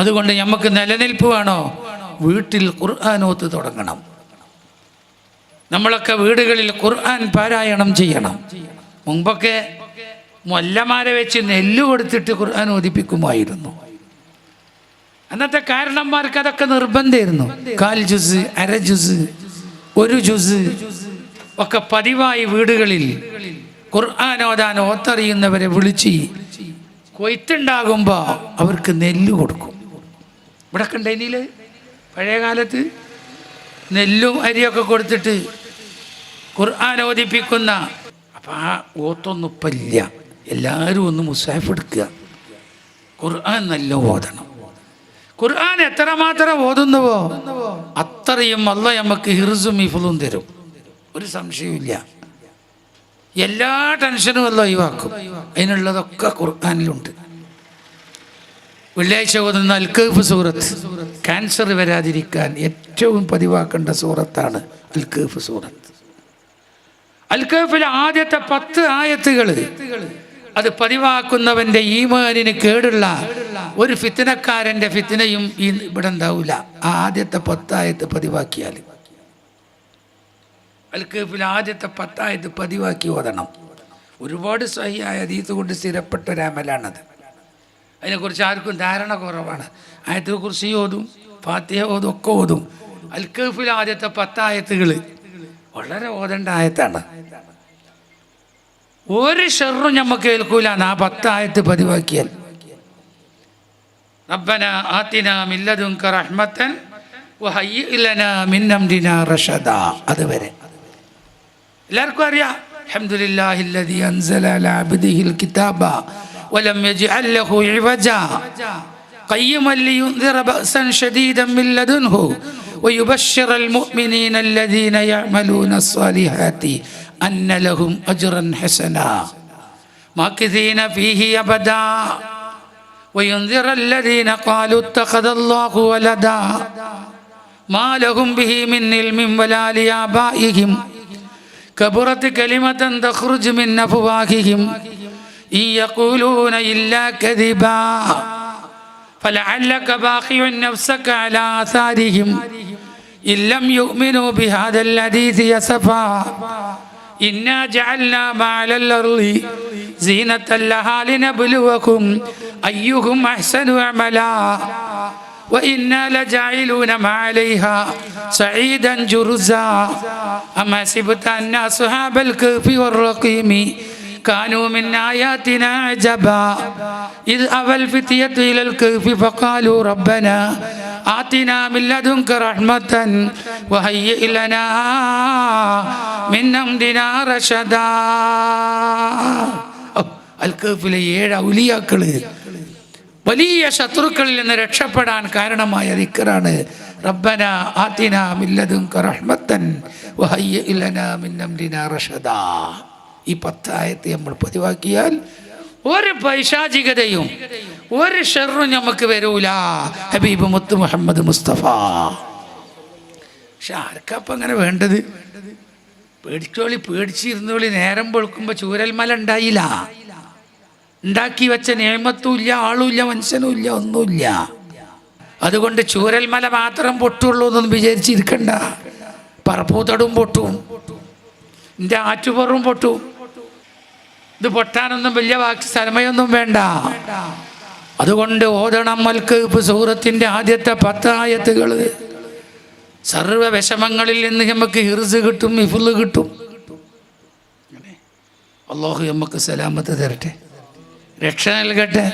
അതുകൊണ്ട് നമുക്ക് നിലനിൽപ്പ് വേണോ? വീട്ടിൽ ഖുർആൻ ഓത്ത് തുടങ്ങണം. നമ്മളൊക്കെ വീടുകളിൽ ഖുർആൻ പാരായണം ചെയ്യണം. മുമ്പൊക്കെ മൊല്ലമാരെ വെച്ച് നെല്ല് കൊടുത്തിട്ട് ഖുർആൻ ഓതിപ്പിക്കുമായിരുന്നു. അന്നത്തെ കാരണന്മാർക്ക് അതൊക്കെ നിർബന്ധമായിരുന്നു. 1/4 ജുസ്, അര ജുസ്, 1 ജുസ് ഒക്കെ പതിവായി വീടുകളിൽ ഖുർആൻ ഓതാൻ ഓത്തറിയുന്നവരെ വിളിച്ച് കൊയ്ത്തുണ്ടാകുമ്പോൾ അവർക്ക് നെല്ല് കൊടുക്കും. ഇവിടെ കണ്ടതിൽ പഴയ കാലത്ത് നെല്ലും അരിയൊക്കെ കൊടുത്തിട്ട് ഖുർആൻ ഓതിപ്പിക്കുന്ന. അപ്പം ആ ഓത്തൊന്നും ഇപ്പം ഇല്ല. എല്ലാവരും ഒന്ന് മുസാഫ് എടുക്കുക, ഖുർആൻ നല്ല ഓതണം. ഖുർആൻ എത്രമാത്രം ഓതുന്നുവോ അത്രയും അല്ലാഹ് നമുക്ക് ഹിർസും ഹിഫ്ളും തരും. ഒരു സംശയമില്ല. എല്ലാ ടെൻഷനും അല്ലാഹ് ഒഴിവാക്കും. അതിനുള്ളതൊക്കെ ഖുർആനിലുണ്ട്. വെള്ളിയാഴ്ച ഓതുന്ന അൽ കഹ്ഫ് സൂറത്ത്, ക്യാൻസർ വരാതിരിക്കാൻ ഏറ്റവും പതിവാക്കേണ്ട സൂറത്താണ് അൽ കഹ്ഫ് സൂറത്ത്. അൽ കഹ്ഫിലെ ആദ്യത്തെ 10 ആയത്തുകൾ അത് പതിവാക്കുന്നവൻ്റെ ഈമാനിന് കേടുള്ള ഒരു ഫിത്നക്കാരൻ്റെ ഫിത്നയും ഇവിടെ ഉണ്ടാവില്ല. ആദ്യത്തെ 10 ആയത്ത് പതിവാക്കിയാൽ, അൽ കഹ്ഫിലെ ആദ്യത്തെ 10 ആയത്ത് പതിവാക്കി ഓതണം. ഒരുപാട് സ്വഹിയായ ഹദീസ് കൊണ്ട് സ്ഥിരപ്പെട്ട ഒരു അമലാണത്. അതിനെക്കുറിച്ച് ആർക്കും ധാരണ കുറവാണ്. ആയത്തെക്കുറിച്ച് ഓതും, ഫാത്തിഹ ഓതും, ഒക്കെ ഓതും. അൽ കഹ്ഫിലെ ആദ്യത്തെ 10 ആയത്തുകൾ വളരെ ഓതേണ്ട ആയത്താണ്. ഒരു ഷർറും നമുക്ക് കേൾക്കൂല. ആ 10 ആയത്ത് പതിവാക്കിയാൽ റബ്ബന ആതിനാ മിൻ ലദുൻക റഹ്മതൻ വഹയ്യിഅ് ലനാ മിൻ അംരിനാ റഷദാ. അതുവരെ എല്ലാവർക്കും അറിയാം. അൽഹംദുലില്ലാഹില്ലദീ അൻസല അലാ അബ്ദിഹിൽ കിതാബ വലം യജ്അൽ ലഹു ഇവജാ ഖയ്യിമൻ ലിയുൻദിറ ബഅസൻ ശദീദൻ മിൻ ലദുൻഹു വയുബശ്ശിറൽ മുഅ്മിനീന അല്ലദീന യഅമലൂന സ്വാലിഹാത്തി അന്ന ലഹും അജ്റൻ ഹസനാ മാകിസീന ഫീഹി അബദാ വയുൻദിറ അല്ലദീന ഖാലൂ ഇത്തഖദല്ലാഹു വലദാ മാ ലഹും ബിഹി മിൻ ഇൽമിൻ വലാ ലിആബാഇഹിം കബറത് കലിമതൻ തഖ്റുജു മിൻ അഫ്വാഹിഹിം ഇൻ യഖൂലൂന ഇല്ലാ കദിബാ ഫലഅല്ലക ബാഖിഉൻ നഫ്സക അലാ ആസാരിഹിം ഇൻ ലം യുഅ്മിനൂ ബിഹാദൽ ഹദീസി അസഫാ ഇന്നാ ജഅൽനാ മഅലൽ അർളി സീനത്തൻ ലഹാ ലിനബ്ലുവകും അയ്യുഹും അഹ്സനു അമലാ وإنا لجاعلون ما عليها صعيدا جرزا أما حسبت أن أصحاب الكهف والرقيم كانوا من آياتنا عجبا إذ أوى الفتية إلى الكهف فقالوا ربنا آتنا من لدنك رحمة وهيئ لنا من أمرنا رشدا. അൽ കഹ്ഫിലെ 7 ഔലിയാക്കൾ വലിയ ശത്രുക്കളിൽ നിന്ന് രക്ഷപ്പെടാൻ കാരണമായ ദിക്റാണ് റബ്ബന ആതിനാ മിൻ ലദുൻക റഹ്മതൻ വഹയ്യിഅ് ലനാ മിൻ അംരിനാ റഷദാ. ഈ 10 ആയത്ത് നമ്മൾ പതിവാക്കിയാൽ ഒരു പൈശാചികതയും ഒരു ഷർറും നമുക്ക് വരൂല. ഹബീബ് മുത്ത് മുഹമ്മദ് മുസ്തഫ. പക്ഷെ ആർക്കപ്പം അങ്ങനെ വേണ്ടത്? പേടിച്ചിരുന്നോളി. നേരം പൊളുക്കുമ്പോൾ ചൂരൽമല ഉണ്ടായില്ല. ഉണ്ടാക്കി വെച്ച നിയമത്തുമില്ല, ആളുമില്ല, മനുഷ്യനുമില്ല, ഒന്നുമില്ല. അതുകൊണ്ട് ചൂരൽമല മാത്രം പൊട്ടുള്ളൂ എന്നൊന്നും വിചാരിച്ചിരിക്കണ്ട. പറപ്പൂത്തടും പൊട്ടും, എൻ്റെ ആറ്റുപുറവും പൊട്ടും. ഇത് പൊട്ടാനൊന്നും വലിയ സമയമൊന്നും വേണ്ട. അതുകൊണ്ട് ഓതണം അൽ കഹ്ഫ് സൂറത്തിൻ്റെ ആദ്യത്തെ 10 ആയത്തുകൾ. സർവ്വ വിഷമങ്ങളിൽ നിന്ന് നമുക്ക് ഹിർസ് കിട്ടും, ഹിഫ്ള് കിട്ടും. അല്ലാഹു നമുക്ക് സലാമത്ത് തരട്ടെ, രക്ഷ നൽകട്ടെ.